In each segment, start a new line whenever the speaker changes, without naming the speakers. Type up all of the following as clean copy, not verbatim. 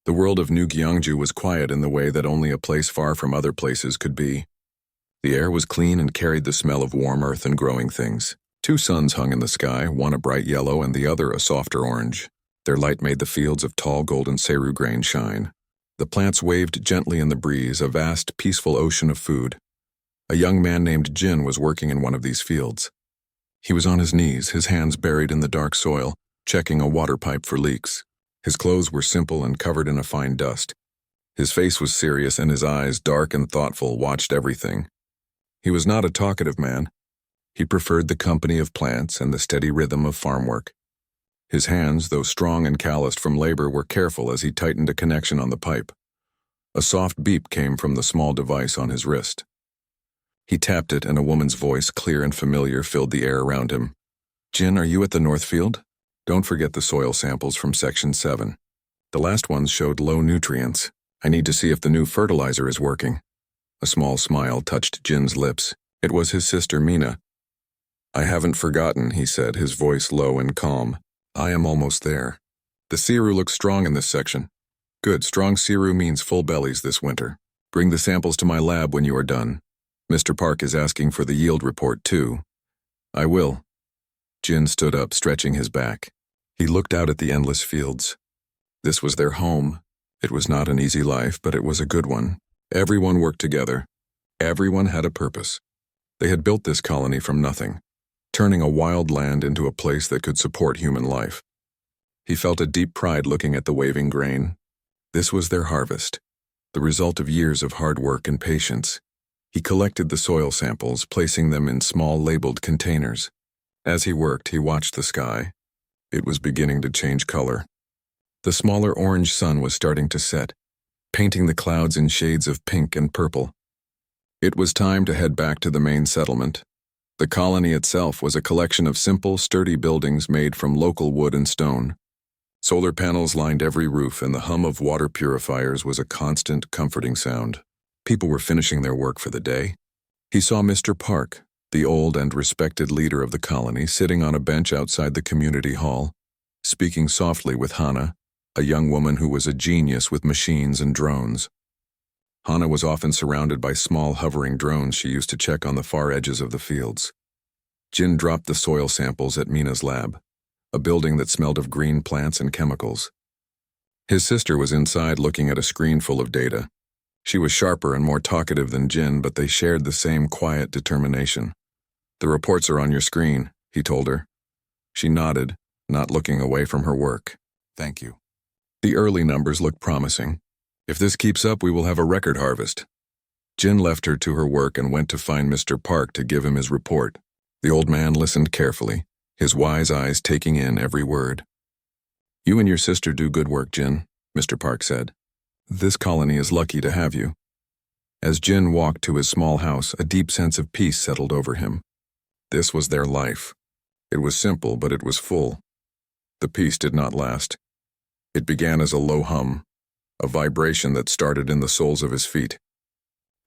The world of New Gyeongju was quiet in the way that only a place far from other places could be. The air was clean and carried the smell of warm earth and growing things. 2 suns hung in the sky, one a bright yellow and the other a softer orange. Their light made the fields of tall golden seru grain shine. The plants waved gently in the breeze, a vast, peaceful ocean of food. A young man named Jin was working in one of these fields. He was on his knees, his hands buried in the dark soil, checking a water pipe for leaks. His clothes were simple and covered in a fine dust. His face was serious and his eyes, dark and thoughtful, watched everything. He was not a talkative man. He preferred the company of plants and the steady rhythm of farm work. His hands, though strong and calloused from labor, were careful as he tightened a connection on the pipe. A soft beep came from the small device on his wrist. He tapped it and a woman's voice, clear and familiar, filled the air around him. "Jin, are you at the North Field? Don't forget the soil samples from Section 7. The last ones showed low nutrients. I need to see if the new fertilizer is working." A small smile touched Jin's lips. It was his sister Mina. "I haven't forgotten," he said, his voice low and calm. "I am almost there. The Seru looks strong in this section." "Good, strong Seru means full bellies this winter. Bring the samples to my lab when you are done. Mr. Park is asking for the yield report too." "I will." Jin stood up, stretching his back. He looked out at the endless fields. This was their home. It was not an easy life, but it was a good one. Everyone worked together. Everyone had a purpose. They had built this colony from nothing, turning a wild land into a place that could support human life. He felt a deep pride looking at the waving grain. This was their harvest, the result of years of hard work and patience. He collected the soil samples, placing them in small labeled containers. As he worked, he watched the sky. It was beginning to change color. The smaller orange sun was starting to set, painting the clouds in shades of pink and purple. It was time to head back to the main settlement. The colony itself was a collection of simple, sturdy buildings made from local wood and stone. Solar panels lined every roof, and the hum of water purifiers was a constant, comforting sound. People were finishing their work for the day. He saw Mr. Park, the old and respected leader of the colony, sitting on a bench outside the community hall, speaking softly with Hana, a young woman who was a genius with machines and drones. Hana was often surrounded by small hovering drones she used to check on the far edges of the fields. Jin dropped the soil samples at Mina's lab, a building that smelled of green plants and chemicals. His sister was inside looking at a screen full of data. She was sharper and more talkative than Jin, but they shared the same quiet determination. "The reports are on your screen," he told her. She nodded, not looking away from her work. "Thank you." The early numbers looked promising. "If this keeps up, we will have a record harvest." Jin left her to her work and went to find Mr. Park to give him his report. The old man listened carefully, his wise eyes taking in every word. "You and your sister do good work, Jin," Mr. Park said. "This colony is lucky to have you." As Jin walked to his small house, a deep sense of peace settled over him. This was their life. It was simple, but it was full. The peace did not last. It began as a low hum, a vibration that started in the soles of his feet.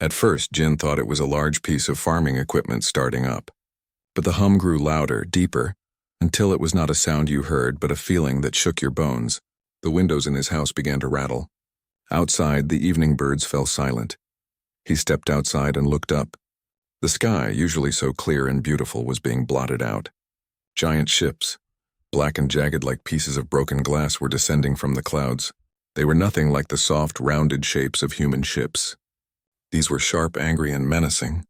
At first, Jin thought it was a large piece of farming equipment starting up. But the hum grew louder, deeper, until it was not a sound you heard, but a feeling that shook your bones. The windows in his house began to rattle. Outside, the evening birds fell silent. He stepped outside and looked up. The sky, usually so clear and beautiful, was being blotted out. Giant ships, black and jagged like pieces of broken glass, were descending from the clouds. They were nothing like the soft, rounded shapes of human ships. These were sharp, angry, and menacing.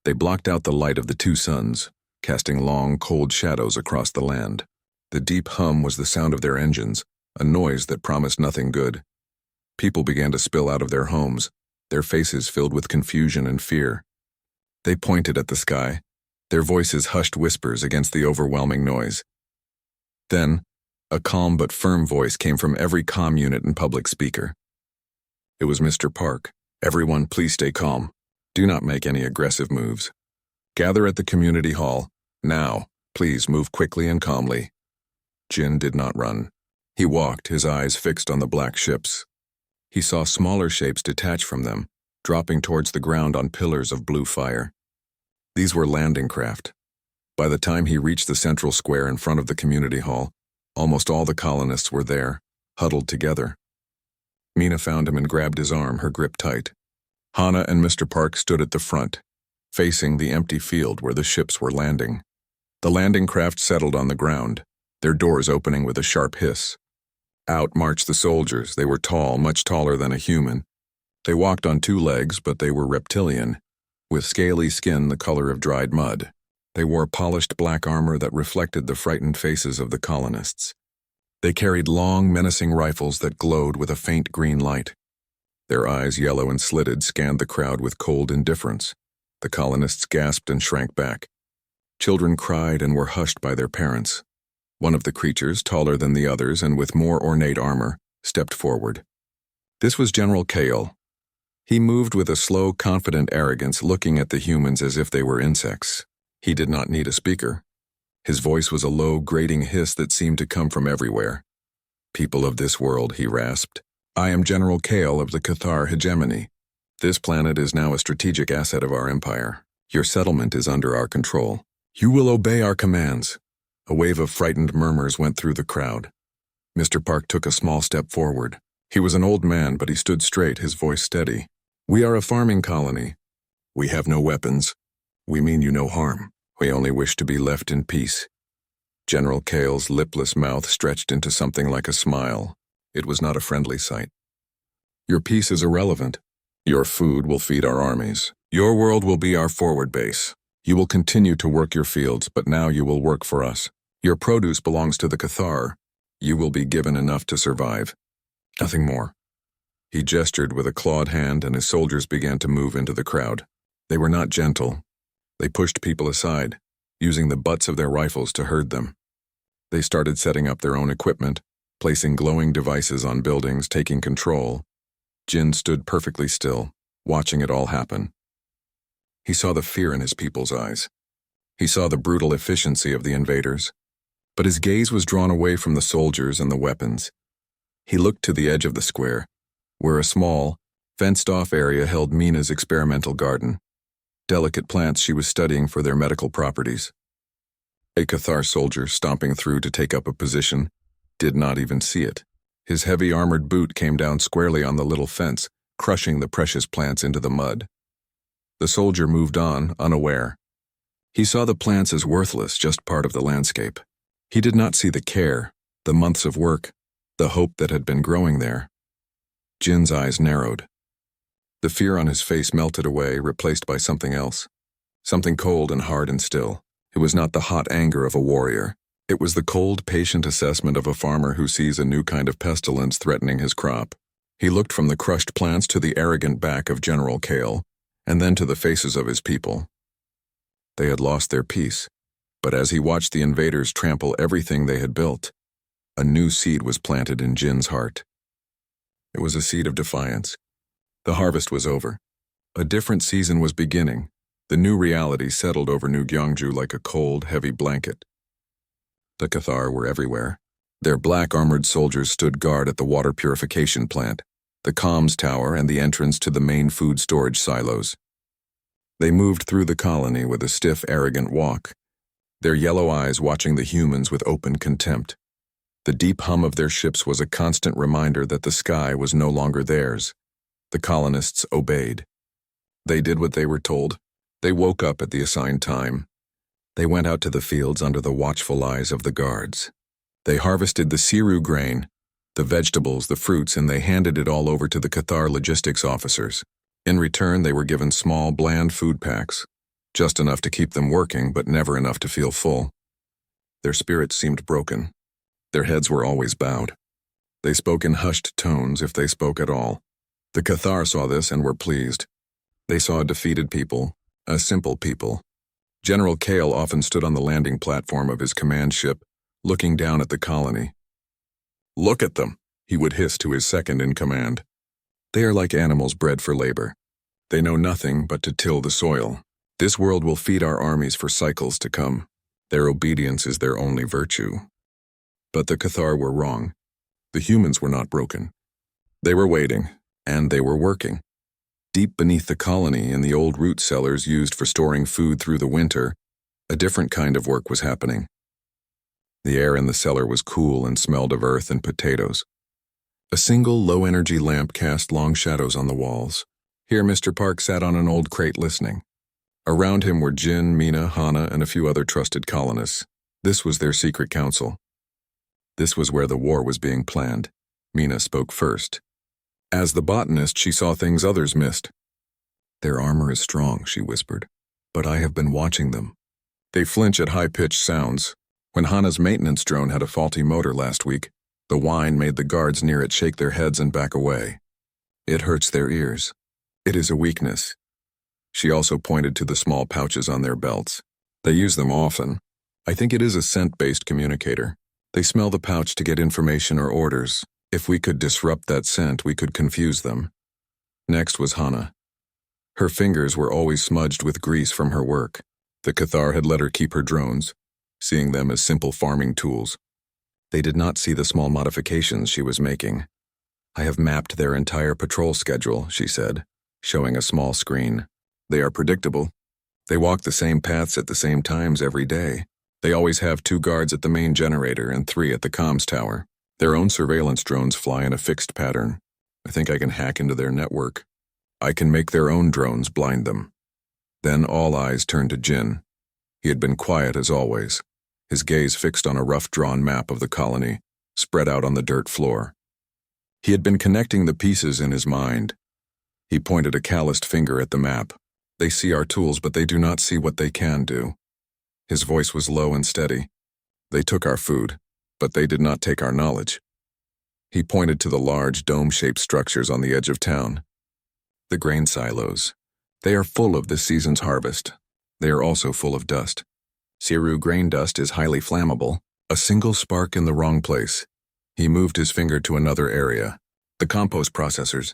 They blocked out the light of the 2 suns, casting long, cold shadows across the land. The deep hum was the sound of their engines, a noise that promised nothing good. People began to spill out of their homes, their faces filled with confusion and fear. They pointed at the sky, their voices hushed whispers against the overwhelming noise. Then, a calm but firm voice came from every comm unit and public speaker. It was Mr. Park. "Everyone, please stay calm. Do not make any aggressive moves. Gather at the community hall. Now, please move quickly and calmly." Jin did not run. He walked, his eyes fixed on the black ships. He saw smaller shapes detach from them, dropping towards the ground on pillars of blue fire. These were landing craft. By the time he reached the central square in front of the community hall, almost all the colonists were there, huddled together. Mina found him and grabbed his arm, her grip tight. Hana and Mr. Park stood at the front, facing the empty field where the ships were landing. The landing craft settled on the ground, their doors opening with a sharp hiss. Out marched the soldiers. They were tall, much taller than a human. They walked on two legs, but they were reptilian, with scaly skin the color of dried mud. They wore polished black armor that reflected the frightened faces of the colonists. They carried long, menacing rifles that glowed with a faint green light. Their eyes, yellow and slitted, scanned the crowd with cold indifference. The colonists gasped and shrank back. Children cried and were hushed by their parents. One of the creatures, taller than the others and with more ornate armor, stepped forward. This was General Kale. He moved with a slow, confident arrogance, looking at the humans as if they were insects. He did not need a speaker. His voice was a low, grating hiss that seemed to come from everywhere. "People of this world," he rasped, "I am General Kale of the Cathar hegemony. This planet is now a strategic asset of our empire. Your settlement is under our control. You will obey our commands." A wave of frightened murmurs went through the crowd. Mr. Park took a small step forward. He was an old man, but he stood straight, his voice steady. "We are a farming colony. We have no weapons. We mean you no harm. We only wish to be left in peace." General Kale's lipless mouth stretched into something like a smile. It was not a friendly sight. "Your peace is irrelevant. Your food will feed our armies. Your world will be our forward base. You will continue to work your fields, but now you will work for us. Your produce belongs to the Cathar. You will be given enough to survive. Nothing more." He gestured with a clawed hand, and his soldiers began to move into the crowd. They were not gentle. They pushed people aside, using the butts of their rifles to herd them. They started setting up their own equipment, placing glowing devices on buildings, taking control. Jin stood perfectly still, watching it all happen. He saw the fear in his people's eyes. He saw the brutal efficiency of the invaders. But his gaze was drawn away from the soldiers and the weapons. He looked to the edge of the square, where a small, fenced-off area held Mina's experimental garden. Delicate plants she was studying for their medical properties. A Cathar soldier, stomping through to take up a position, did not even see it. His heavy armored boot came down squarely on the little fence, crushing the precious plants into the mud. The soldier moved on, unaware. He saw the plants as worthless, just part of the landscape. He did not see the care, the months of work, the hope that had been growing there. Jin's eyes narrowed. The fear on his face melted away, replaced by something else. Something cold and hard and still. It was not the hot anger of a warrior. It was the cold, patient assessment of a farmer who sees a new kind of pestilence threatening his crop. He looked from the crushed plants to the arrogant back of General Kale, and then to the faces of his people. They had lost their peace, but as he watched the invaders trample everything they had built, a new seed was planted in Jin's heart. It was a seed of defiance. The harvest was over. A different season was beginning. The new reality settled over New Gyeongju like a cold, heavy blanket. The Cathar were everywhere. Their black armored soldiers stood guard at the water purification plant, the comms tower, and the entrance to the main food storage silos. They moved through the colony with a stiff, arrogant walk, their yellow eyes watching the humans with open contempt. The deep hum of their ships was a constant reminder that the sky was no longer theirs. The colonists obeyed. They did what they were told. They woke up at the assigned time. They went out to the fields under the watchful eyes of the guards. They harvested the siru grain, the vegetables, the fruits, and they handed it all over to the Cathar logistics officers. In return, they were given small, bland food packs, just enough to keep them working, but never enough to feel full. Their spirits seemed broken. Their heads were always bowed. They spoke in hushed tones, if they spoke at all. The Cathar saw this and were pleased. They saw a defeated people, a simple people. General Kale often stood on the landing platform of his command ship, looking down at the colony. "Look at them," he would hiss to his second in command. "They are like animals bred for labor. They know nothing but to till the soil. This world will feed our armies for cycles to come. Their obedience is their only virtue." But the Cathar were wrong. The humans were not broken. They were waiting, and they were working. Deep beneath the colony, in the old root cellars used for storing food through the winter, a different kind of work was happening. The air in the cellar was cool and smelled of earth and potatoes. A single low-energy lamp cast long shadows on the walls. Here Mr. Park sat on an old crate listening. Around him were Jin, Mina, Hana, and a few other trusted colonists. This was their secret council. This was where the war was being planned. Mina spoke first. As the botanist, she saw things others missed. "Their armor is strong," she whispered, "but I have been watching them. They flinch at high-pitched sounds. When Hana's maintenance drone had a faulty motor last week, the whine made the guards near it shake their heads and back away. It hurts their ears. It is a weakness." She also pointed to the small pouches on their belts. "They use them often. I think it is a scent-based communicator. They smell the pouch to get information or orders. If we could disrupt that scent, we could confuse them." Next was Hana. Her fingers were always smudged with grease from her work. The Cathar had let her keep her drones, seeing them as simple farming tools. They did not see the small modifications she was making. "I have mapped their entire patrol schedule," she said, showing a small screen. "They are predictable. They walk the same paths at the same times every day. They always have 2 guards at the main generator and 3 at the comms tower. Their own surveillance drones fly in a fixed pattern. I think I can hack into their network. I can make their own drones blind them." Then all eyes turned to Jin. He had been quiet as always, his gaze fixed on a rough-drawn map of the colony, spread out on the dirt floor. He had been connecting the pieces in his mind. He pointed a calloused finger at the map. "They see our tools, but they do not see what they can do." His voice was low and steady. "They took our food, but they did not take our knowledge." He pointed to the large, dome-shaped structures on the edge of town. "The grain silos. They are full of this season's harvest. They are also full of dust. Siru grain dust is highly flammable. A single spark in the wrong place." He moved his finger to another area. "The compost processors.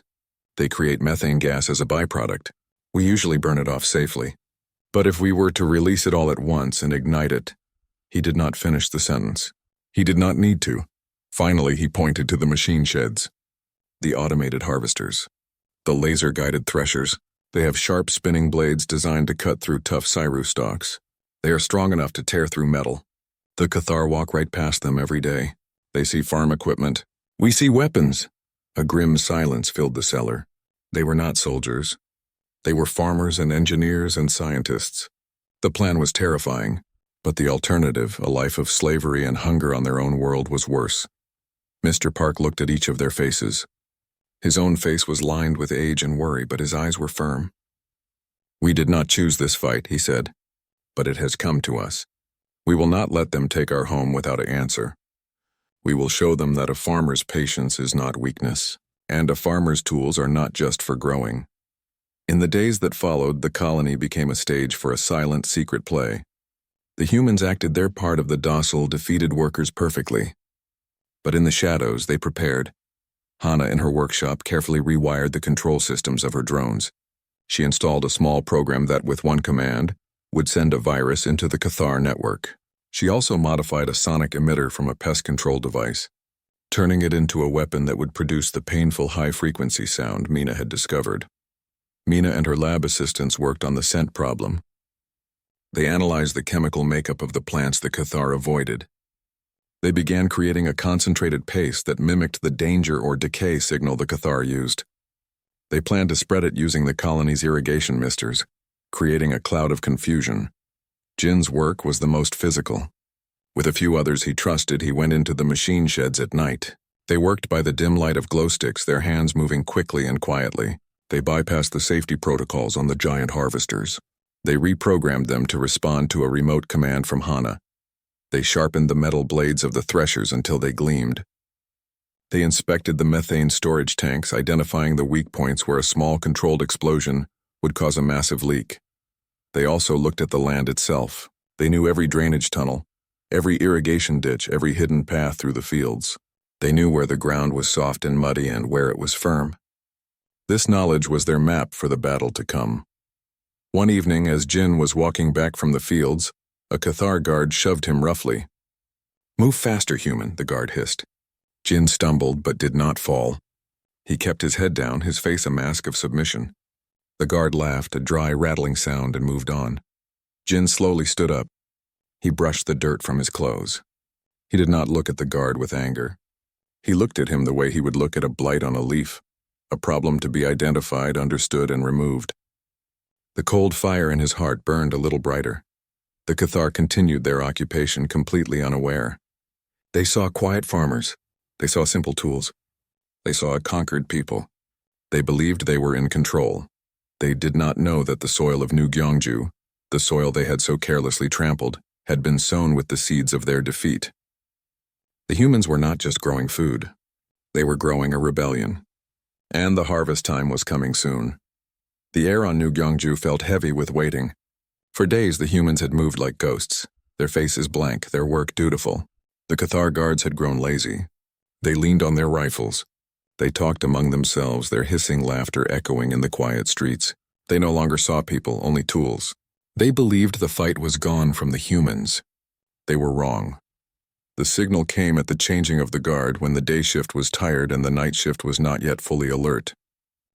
They create methane gas as a byproduct. We usually burn it off safely. But if we were to release it all at once and ignite it..." He did not finish the sentence. He did not need to. Finally, he pointed to the machine sheds. "The automated harvesters. The laser-guided threshers. They have sharp spinning blades designed to cut through tough Siru stalks. They are strong enough to tear through metal. The Cathar walk right past them every day. They see farm equipment. We see weapons." A grim silence filled the cellar. They were not soldiers. They were farmers and engineers and scientists. The plan was terrifying, but the alternative, a life of slavery and hunger on their own world, was worse. Mr. Park looked at each of their faces. His own face was lined with age and worry, but his eyes were firm. "We did not choose this fight," he said, "but it has come to us. We will not let them take our home without an answer. We will show them that a farmer's patience is not weakness, and a farmer's tools are not just for growing." In the days that followed, the colony became a stage for a silent, secret play. The humans acted their part of the docile, defeated workers perfectly. But in the shadows, they prepared. Hana, in her workshop, carefully rewired the control systems of her drones. She installed a small program that, with one command, would send a virus into the Cathar network. She also modified a sonic emitter from a pest control device, turning it into a weapon that would produce the painful high-frequency sound Mina had discovered. Mina and her lab assistants worked on the scent problem. They analyzed the chemical makeup of the plants the Cathar avoided. They began creating a concentrated paste that mimicked the danger or decay signal the Cathar used. They planned to spread it using the colony's irrigation misters, creating a cloud of confusion. Jin's work was the most physical. With a few others he trusted, he went into the machine sheds at night. They worked by the dim light of glow sticks, their hands moving quickly and quietly. They bypassed the safety protocols on the giant harvesters. They reprogrammed them to respond to a remote command from Hana. They sharpened the metal blades of the threshers until they gleamed. They inspected the methane storage tanks, identifying the weak points where a small controlled explosion would cause a massive leak. They also looked at the land itself. They knew every drainage tunnel, every irrigation ditch, every hidden path through the fields. They knew where the ground was soft and muddy and where it was firm. This knowledge was their map for the battle to come. One evening, as Jin was walking back from the fields, a Cathar guard shoved him roughly. "Move faster, human," the guard hissed. Jin stumbled but did not fall. He kept his head down, his face a mask of submission. The guard laughed, a dry, rattling sound, and moved on. Jin slowly stood up. He brushed the dirt from his clothes. He did not look at the guard with anger. He looked at him the way he would look at a blight on a leaf, a problem to be identified, understood, and removed. The cold fire in his heart burned a little brighter. The Cathar continued their occupation completely unaware. They saw quiet farmers. They saw simple tools. They saw a conquered people. They believed they were in control. They did not know that the soil of New Gyeongju, the soil they had so carelessly trampled, had been sown with the seeds of their defeat. The humans were not just growing food. They were growing a rebellion. And the harvest time was coming soon. The air on New Gyeongju felt heavy with waiting. For days the humans had moved like ghosts, their faces blank, their work dutiful. The Cathar guards had grown lazy. They leaned on their rifles. They talked among themselves, their hissing laughter echoing in the quiet streets. They no longer saw people, only tools. They believed the fight was gone from the humans. They were wrong. The signal came at the changing of the guard when the day shift was tired and the night shift was not yet fully alert.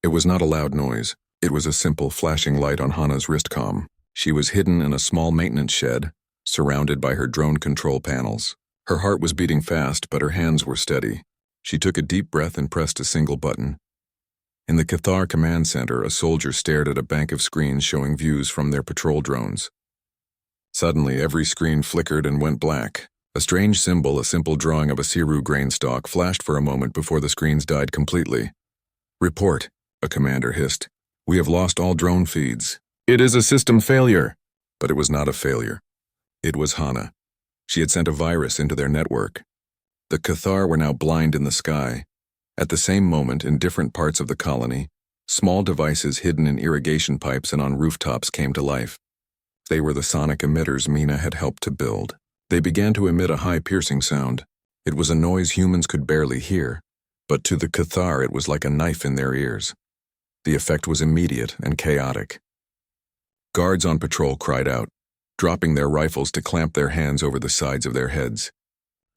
It was not a loud noise. It was a simple flashing light on Hana's wristcom. She was hidden in a small maintenance shed, surrounded by her drone control panels. Her heart was beating fast, but her hands were steady. She took a deep breath and pressed a single button. In the Cathar command center, a soldier stared at a bank of screens showing views from their patrol drones. Suddenly, every screen flickered and went black. A strange symbol, a simple drawing of a Siru grain stalk, flashed for a moment before the screens died completely. "Report," a commander hissed. "We have lost all drone feeds." "It is a system failure." But it was not a failure. It was Hana. She had sent a virus into their network. The Cathar were now blind in the sky. At the same moment, in different parts of the colony, small devices hidden in irrigation pipes and on rooftops came to life. They were the sonic emitters Mina had helped to build. They began to emit a high piercing sound. It was a noise humans could barely hear, but to the Cathar it was like a knife in their ears. The effect was immediate and chaotic. Guards on patrol cried out, dropping their rifles to clamp their hands over the sides of their heads.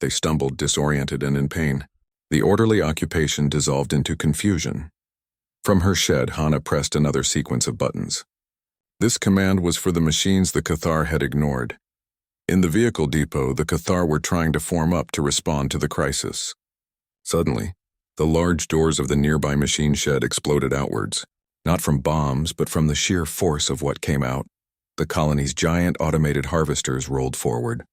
They stumbled, disoriented and in pain. The orderly occupation dissolved into confusion. From her shed, Hana pressed another sequence of buttons. This command was for the machines the Cathar had ignored. In the vehicle depot, the Cathar were trying to form up to respond to the crisis. Suddenly, the large doors of the nearby machine shed exploded outwards, not from bombs, but from the sheer force of what came out. The colony's giant automated harvesters rolled forward.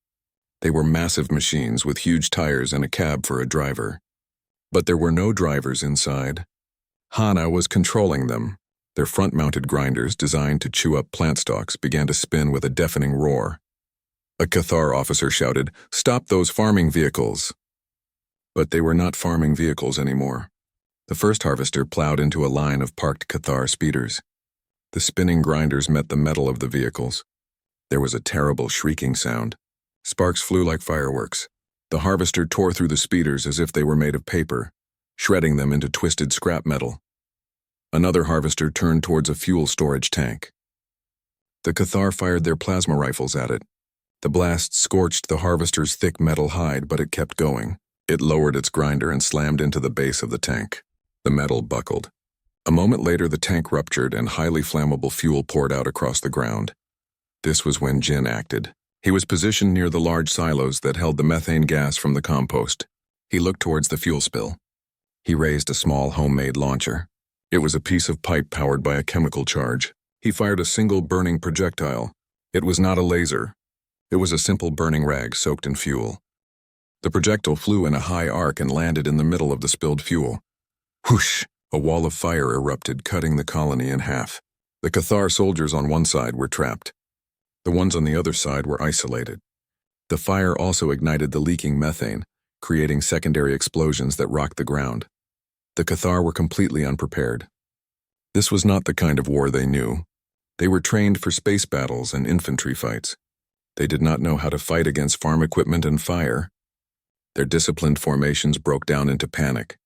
They were massive machines with huge tires and a cab for a driver. But there were no drivers inside. Hana was controlling them. Their front-mounted grinders, designed to chew up plant stalks, began to spin with a deafening roar. A Cathar officer shouted, "Stop those farming vehicles!" But they were not farming vehicles anymore. The first harvester plowed into a line of parked Cathar speeders. The spinning grinders met the metal of the vehicles. There was a terrible shrieking sound. Sparks flew like fireworks. The harvester tore through the speeders as if they were made of paper, shredding them into twisted scrap metal. Another harvester turned towards a fuel storage tank. The Cathar fired their plasma rifles at it. The blast scorched the harvester's thick metal hide, but it kept going. It lowered its grinder and slammed into the base of the tank. The metal buckled. A moment later, the tank ruptured and highly flammable fuel poured out across the ground. This was when Jin acted. He was positioned near the large silos that held the methane gas from the compost. He looked towards the fuel spill. He raised a small homemade launcher. It was a piece of pipe powered by a chemical charge. He fired a single burning projectile. It was not a laser. It was a simple burning rag soaked in fuel. The projectile flew in a high arc and landed in the middle of the spilled fuel. Whoosh! A wall of fire erupted, cutting the colony in half. The Cathar soldiers on one side were trapped. The ones on the other side were isolated. The fire also ignited the leaking methane, creating secondary explosions that rocked the ground. The Cathar were completely unprepared. This was not the kind of war they knew. They were trained for space battles and infantry fights. They did not know how to fight against farm equipment and fire. Their disciplined formations broke down into panic.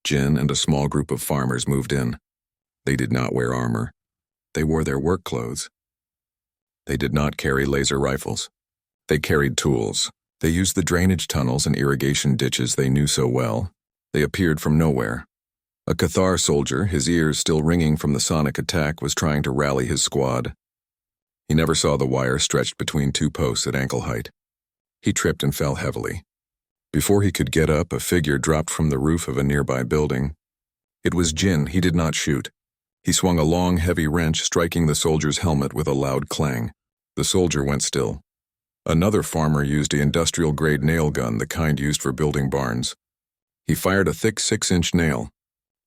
Jin and a small group of farmers moved in. They did not wear armor. They wore their work clothes. They did not carry laser rifles. They carried tools. They used the drainage tunnels and irrigation ditches they knew so well. They appeared from nowhere. A Cathar soldier, his ears still ringing from the sonic attack, was trying to rally his squad. He never saw the wire stretched between two posts at ankle height. He tripped and fell heavily. Before he could get up, a figure dropped from the roof of a nearby building. It was Jin. He did not shoot. He swung a long, heavy wrench, striking the soldier's helmet with a loud clang. The soldier went still. Another farmer used an industrial-grade nail gun, the kind used for building barns. He fired a thick 6-inch nail.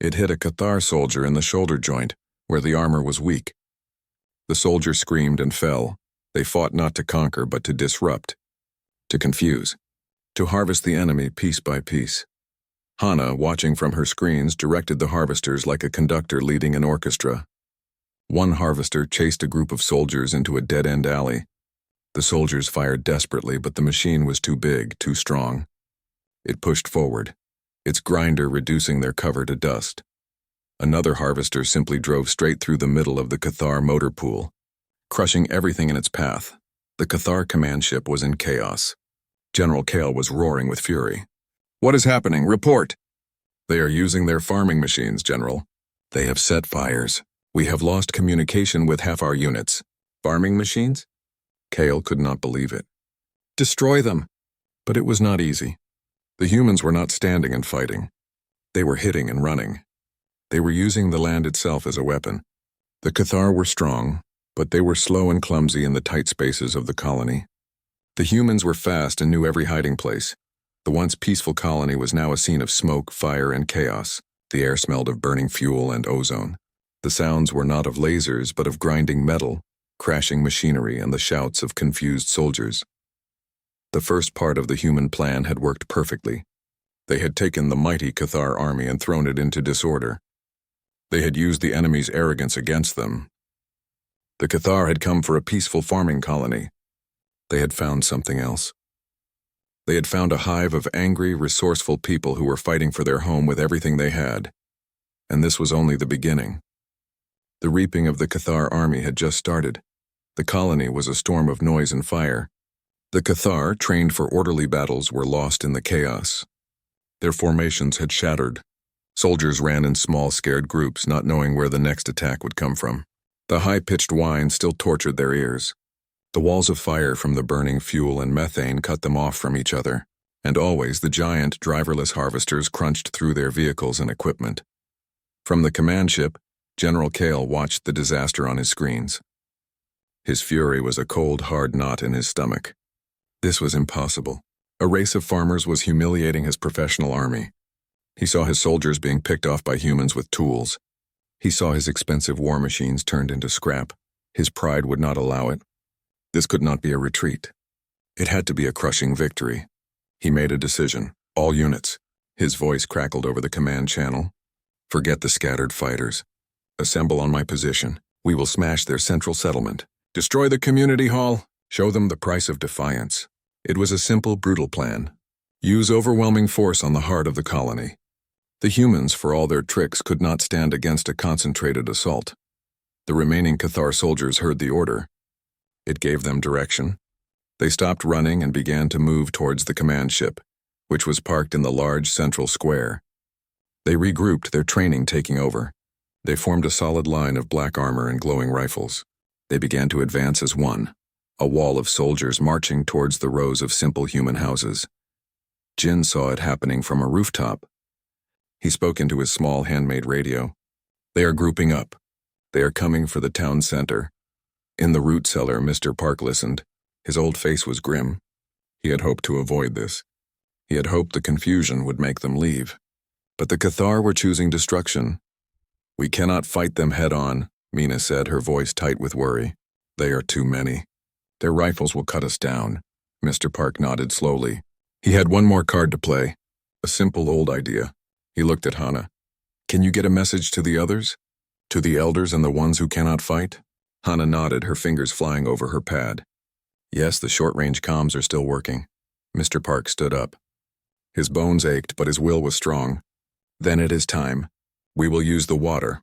It hit a Cathar soldier in the shoulder joint, where the armor was weak. The soldier screamed and fell. They fought not to conquer, but to disrupt, to confuse, to harvest the enemy piece by piece. Hana, watching from her screens, directed the harvesters like a conductor leading an orchestra. One harvester chased a group of soldiers into a dead-end alley. The soldiers fired desperately, but the machine was too big, too strong. It pushed forward, its grinder reducing their cover to dust. Another harvester simply drove straight through the middle of the Cathar motor pool, crushing everything in its path. The Cathar command ship was in chaos. General Kale was roaring with fury. "What is happening? Report!" "They are using their farming machines, General. They have set fires. We have lost communication with half our units." "Farming machines?" Kale could not believe it. "Destroy them." But it was not easy. The humans were not standing and fighting. They were hitting and running. They were using the land itself as a weapon. The Cathar were strong, but they were slow and clumsy in the tight spaces of the colony. The humans were fast and knew every hiding place. The once peaceful colony was now a scene of smoke, fire, and chaos. The air smelled of burning fuel and ozone. The sounds were not of lasers, but of grinding metal, crashing machinery, and the shouts of confused soldiers. The first part of the human plan had worked perfectly. They had taken the mighty Cathar army and thrown it into disorder. They had used the enemy's arrogance against them. The Cathar had come for a peaceful farming colony. They had found something else. They had found a hive of angry, resourceful people who were fighting for their home with everything they had. And this was only the beginning. The reaping of the Cathar army had just started. The colony was a storm of noise and fire. The Cathar, trained for orderly battles, were lost in the chaos. Their formations had shattered. Soldiers ran in small, scared groups, not knowing where the next attack would come from. The high-pitched whine still tortured their ears. The walls of fire from the burning fuel and methane cut them off from each other, and always the giant, driverless harvesters crunched through their vehicles and equipment. From the command ship, General Kale watched the disaster on his screens. His fury was a cold, hard knot in his stomach. This was impossible. A race of farmers was humiliating his professional army. He saw his soldiers being picked off by humans with tools. He saw his expensive war machines turned into scrap. His pride would not allow it. This could not be a retreat. It had to be a crushing victory. He made a decision. All units. His voice crackled over the command channel. Forget the scattered fighters. Assemble on my position. We will smash their central settlement. Destroy the community hall. Show them the price of defiance. It was a simple, brutal plan. Use overwhelming force on the heart of the colony. The humans, for all their tricks, could not stand against a concentrated assault. The remaining Cathar soldiers heard the order. It gave them direction. They stopped running and began to move towards the command ship, which was parked in the large central square. They regrouped, their training taking over. They formed a solid line of black armor and glowing rifles. They began to advance as one, a wall of soldiers marching towards the rows of simple human houses. Jin saw it happening from a rooftop. He spoke into his small handmade radio. "They are grouping up. They are coming for the town center." In the root cellar, Mr. Park listened. His old face was grim. He had hoped to avoid this. He had hoped the confusion would make them leave. But the Cathar were choosing destruction. "We cannot fight them head-on," Mina said, her voice tight with worry. "They are too many. Their rifles will cut us down." Mr. Park nodded slowly. He had one more card to play. A simple old idea. He looked at Hana. "Can you get a message to the others? To the elders and the ones who cannot fight?" Hana nodded, her fingers flying over her pad. "Yes, the short-range comms are still working." Mr. Park stood up. His bones ached, but his will was strong. "Then it is time. We will use the water."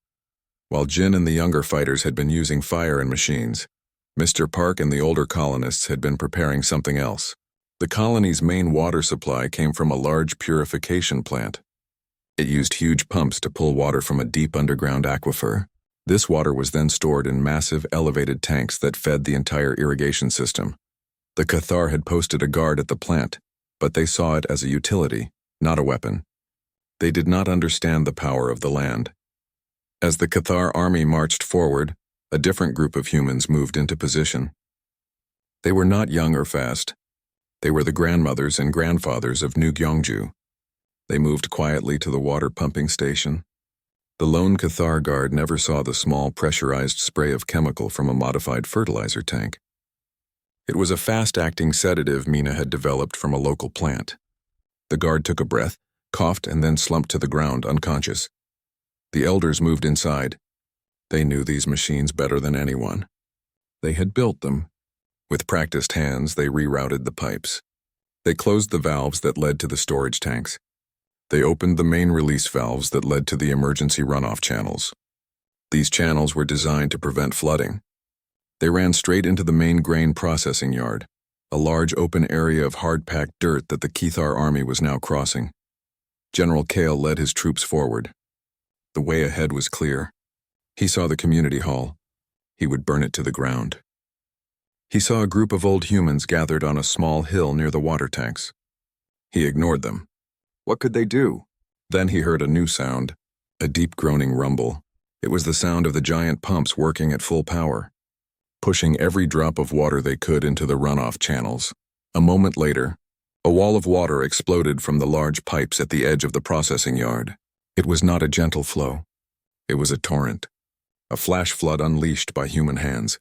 While Jin and the younger fighters had been using fire and machines, Mr. Park and the older colonists had been preparing something else. The colony's main water supply came from a large purification plant. It used huge pumps to pull water from a deep underground aquifer. This water was then stored in massive elevated tanks that fed the entire irrigation system. The Cathar had posted a guard at the plant. but they saw it as a utility, not a weapon. They did not understand the power of the land. As the Cathar army marched forward, a different group of humans moved into position. They were not young or fast. They were the grandmothers and grandfathers of New Gyeongju. They moved quietly to the water pumping station. The lone Cathar guard never saw the small pressurized spray of chemical from a modified fertilizer tank. It was a fast-acting sedative Mina had developed from a local plant. The guard took a breath, coughed, and then slumped to the ground unconscious. The elders moved inside. They knew these machines better than anyone. They had built them. With practiced hands, they rerouted the pipes. They closed the valves that led to the storage tanks. They opened the main release valves that led to the emergency runoff channels. These channels were designed to prevent flooding. They ran straight into the main grain processing yard, a large open area of hard-packed dirt that the Cathar army was now crossing. General Kale led his troops forward. The way ahead was clear. He saw the community hall. He would burn it to the ground. He saw a group of old humans gathered on a small hill near the water tanks. He ignored them. What could they do? Then he heard a new sound, a deep groaning rumble. It was the sound of the giant pumps working at full power, pushing every drop of water they could into the runoff channels. A moment later, a wall of water exploded from the large pipes at the edge of the processing yard. It was not a gentle flow. It was a torrent, a flash flood unleashed by human hands.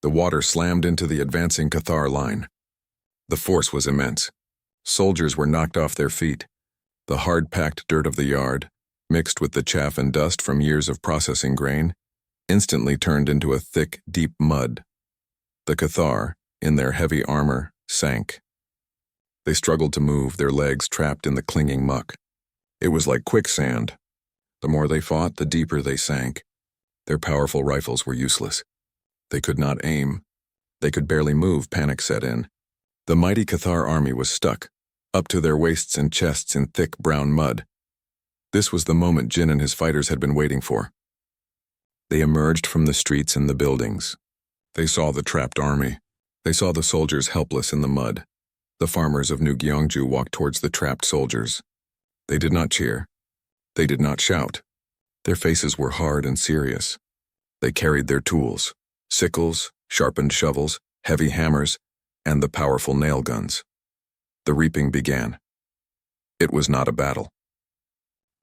The water slammed into the advancing Cathar line. The force was immense. Soldiers were knocked off their feet. The hard-packed dirt of the yard, mixed with the chaff and dust from years of processing grain, instantly turned into a thick, deep mud. The Cathar, in their heavy armor, sank. They struggled to move, their legs trapped in the clinging muck. It was like quicksand. The more they fought, the deeper they sank. Their powerful rifles were useless. They could not aim. They could barely move, panic set in. The mighty Cathar army was stuck, up to their waists and chests in thick brown mud. This was the moment Jin and his fighters had been waiting for. They emerged from the streets and the buildings. They saw the trapped army. They saw the soldiers helpless in the mud. The farmers of New Gyeongju walked towards the trapped soldiers. They did not cheer. They did not shout. Their faces were hard and serious. They carried their tools, sickles, sharpened shovels, heavy hammers, and the powerful nail guns. The reaping began. It was not a battle.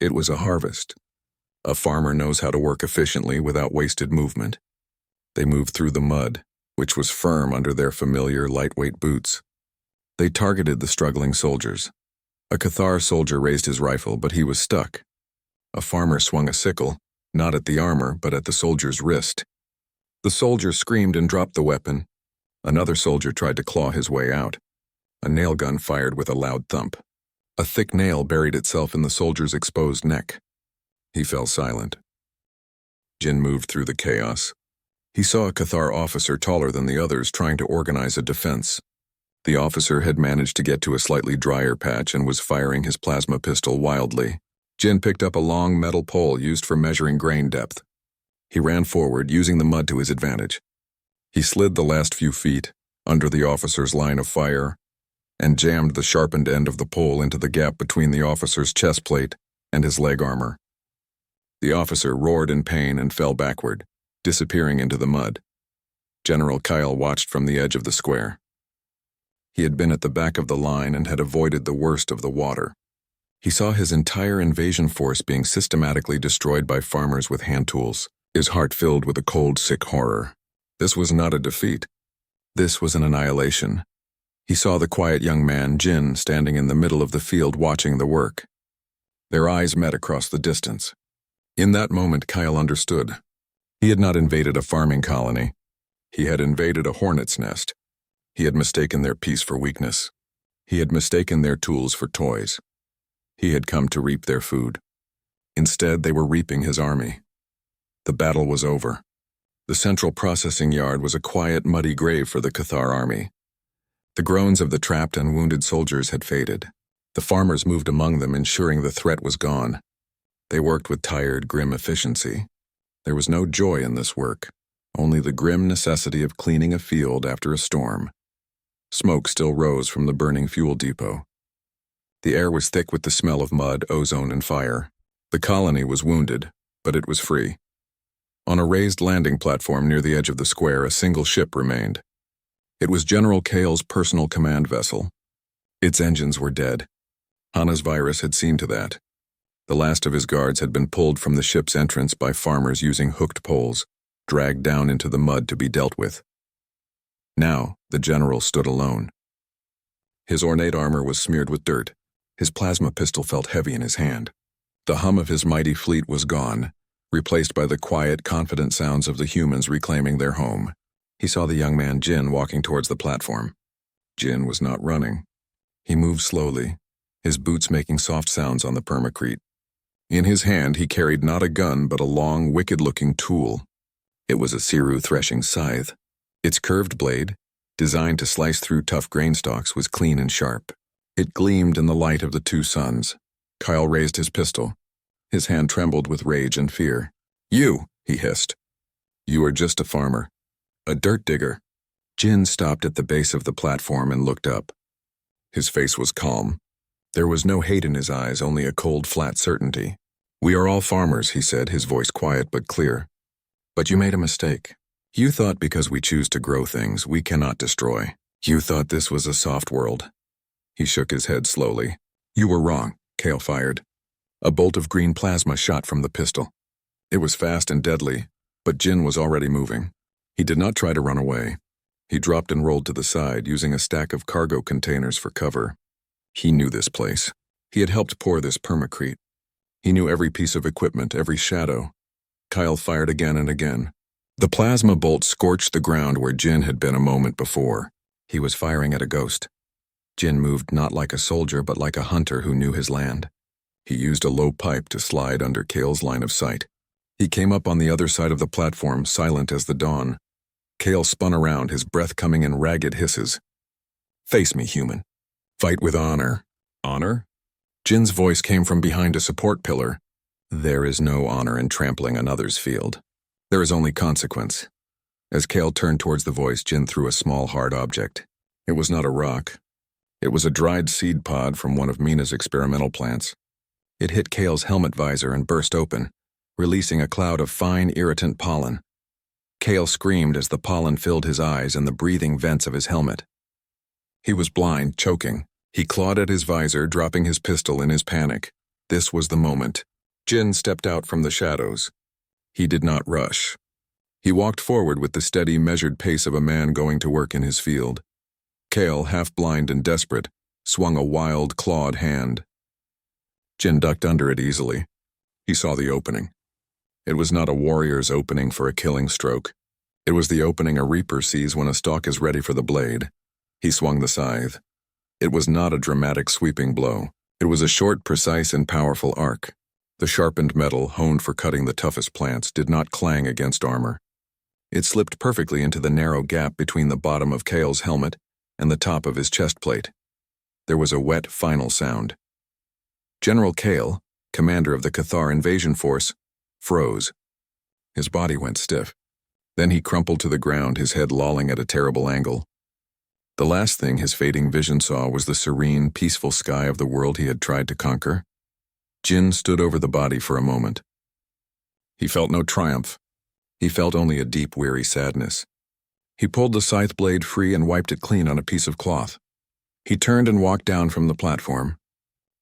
It was a harvest. A farmer knows how to work efficiently without wasted movement. They moved through the mud, which was firm under their familiar lightweight boots. They targeted the struggling soldiers. A Cathar soldier raised his rifle, but he was stuck. A farmer swung a sickle, not at the armor, but at the soldier's wrist. The soldier screamed and dropped the weapon. Another soldier tried to claw his way out. A nail gun fired with a loud thump. A thick nail buried itself in the soldier's exposed neck. He fell silent. Jin moved through the chaos. He saw a Cathar officer taller than the others trying to organize a defense. The officer had managed to get to a slightly drier patch and was firing his plasma pistol wildly. Jin picked up a long metal pole used for measuring grain depth. He ran forward, using the mud to his advantage. He slid the last few feet, under the officer's line of fire, and jammed the sharpened end of the pole into the gap between the officer's chest plate and his leg armor. The officer roared in pain and fell backward, disappearing into the mud. General Kyle watched from the edge of the square. He had been at the back of the line and had avoided the worst of the water. He saw his entire invasion force being systematically destroyed by farmers with hand tools, his heart filled with a cold, sick horror. This was not a defeat. This was an annihilation. He saw the quiet young man, Jin, standing in the middle of the field watching the work. Their eyes met across the distance. In that moment, Kyle understood. He had not invaded a farming colony. He had invaded a hornet's nest. He had mistaken their peace for weakness. He had mistaken their tools for toys. He had come to reap their food. Instead, they were reaping his army. The battle was over. The central processing yard was a quiet, muddy grave for the Cathar army. The groans of the trapped and wounded soldiers had faded. The farmers moved among them, ensuring the threat was gone. They worked with tired, grim efficiency. There was no joy in this work, only the grim necessity of cleaning a field after a storm. Smoke still rose from the burning fuel depot. The air was thick with the smell of mud, ozone, and fire. The colony was wounded, but it was free. On a raised landing platform near the edge of the square, a single ship remained. It was General Kale's personal command vessel. Its engines were dead. Hana's virus had seen to that. The last of his guards had been pulled from the ship's entrance by farmers using hooked poles, dragged down into the mud to be dealt with. Now, the general stood alone. His ornate armor was smeared with dirt. His plasma pistol felt heavy in his hand. The hum of his mighty fleet was gone, replaced by the quiet, confident sounds of the humans reclaiming their home. He saw the young man Jin walking towards the platform. Jin was not running. He moved slowly, his boots making soft sounds on the permacrete. In his hand he carried not a gun but a long, wicked-looking tool. It was a Siru threshing scythe. Its curved blade, designed to slice through tough grain stalks, was clean and sharp. It gleamed in the light of the two suns. Kyle raised his pistol. His hand trembled with rage and fear. "You," he hissed. "You are just a farmer. A dirt digger." Jin stopped at the base of the platform and looked up. His face was calm. There was no hate in his eyes, only a cold, flat certainty. "We are all farmers," he said, his voice quiet but clear. "But you made a mistake. You thought because we choose to grow things, we cannot destroy. You thought this was a soft world." He shook his head slowly. "You were wrong," Kale fired. A bolt of green plasma shot from the pistol. It was fast and deadly, but Jin was already moving. He did not try to run away. He dropped and rolled to the side, using a stack of cargo containers for cover. He knew this place. He had helped pour this permacrete. He knew every piece of equipment, every shadow. Kyle fired again and again. The plasma bolt scorched the ground where Jin had been a moment before. He was firing at a ghost. Jin moved not like a soldier but like a hunter who knew his land. He used a low pipe to slide under Kale's line of sight. He came up on the other side of the platform, silent as the dawn. Kale spun around, his breath coming in ragged hisses. "Face me, human. Fight with honor." "Honor?" Jin's voice came from behind a support pillar. "There is no honor in trampling another's field. There is only consequence." As Kale turned towards the voice, Jin threw a small, hard object. It was not a rock. It was a dried seed pod from one of Mina's experimental plants. It hit Kale's helmet visor and burst open, releasing a cloud of fine, irritant pollen. Kale screamed as the pollen filled his eyes and the breathing vents of his helmet. He was blind, choking. He clawed at his visor, dropping his pistol in his panic. This was the moment. Jin stepped out from the shadows. He did not rush. He walked forward with the steady, measured pace of a man going to work in his field. Kale, half blind and desperate, swung a wild, clawed hand. Jin ducked under it easily. He saw the opening. It was not a warrior's opening for a killing stroke. It was the opening a reaper sees when a stalk is ready for the blade. He swung the scythe. It was not a dramatic sweeping blow. It was a short, precise, and powerful arc. The sharpened metal, honed for cutting the toughest plants, did not clang against armor. It slipped perfectly into the narrow gap between the bottom of Kale's helmet and the top of his chest plate. There was a wet, final sound. General Kale, commander of the Cathar invasion force, froze. His body went stiff. Then he crumpled to the ground, his head lolling at a terrible angle. The last thing his fading vision saw was the serene, peaceful sky of the world he had tried to conquer. Jin stood over the body for a moment. He felt no triumph. He felt only a deep, weary sadness. He pulled the scythe blade free and wiped it clean on a piece of cloth. He turned and walked down from the platform.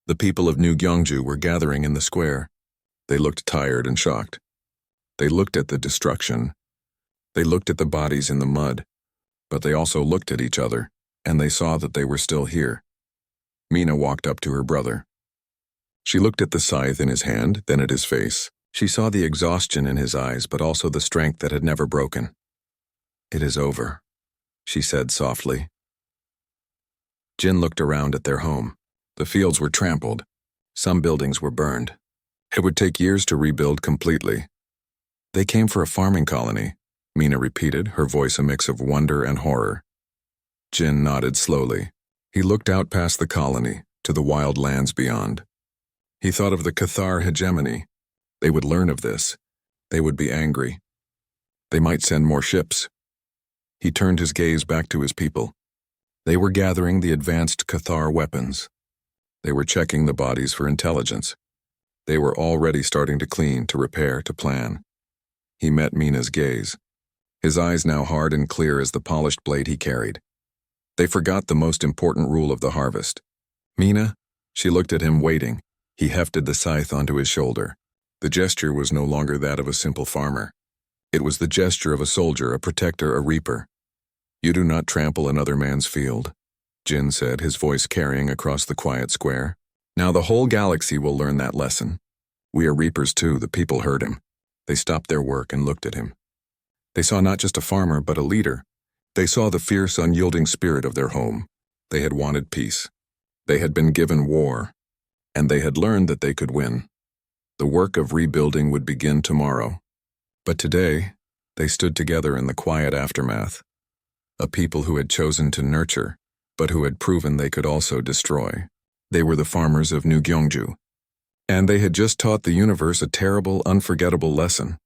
The people of New Gyeongju were gathering in the square. They looked tired and shocked. They looked at the destruction. They looked at the bodies in the mud. But they also looked at each other, and they saw that they were still here. Mina walked up to her brother. She looked at the scythe in his hand, then at his face. She saw the exhaustion in his eyes, but also the strength that had never broken. "It is over," she said softly. Jin looked around at their home. The fields were trampled. Some buildings were burned. It would take years to rebuild completely. "They came for a farming colony," Mina repeated, her voice a mix of wonder and horror. Jin nodded slowly. He looked out past the colony, to the wild lands beyond. He thought of the Cathar hegemony. They would learn of this. They would be angry. They might send more ships. He turned his gaze back to his people. They were gathering the advanced Cathar weapons. They were checking the bodies for intelligence. They were already starting to clean, to repair, to plan. He met Mina's gaze, his eyes now hard and clear as the polished blade he carried. They forgot the most important rule of the harvest. Mina? She looked at him, waiting. He hefted the scythe onto his shoulder. The gesture was no longer that of a simple farmer. It was the gesture of a soldier, a protector, a reaper. "You do not trample another man's field," Jin said, his voice carrying across the quiet square. "Now the whole galaxy will learn that lesson. We are reapers too." The people heard him. They stopped their work and looked at him. They saw not just a farmer, but a leader. They saw the fierce, unyielding spirit of their home. They had wanted peace. They had been given war. And they had learned that they could win. The work of rebuilding would begin tomorrow. But today, they stood together in the quiet aftermath. A people who had chosen to nurture, but who had proven they could also destroy. They were the farmers of New Gyeongju. And they had just taught the universe a terrible, unforgettable lesson.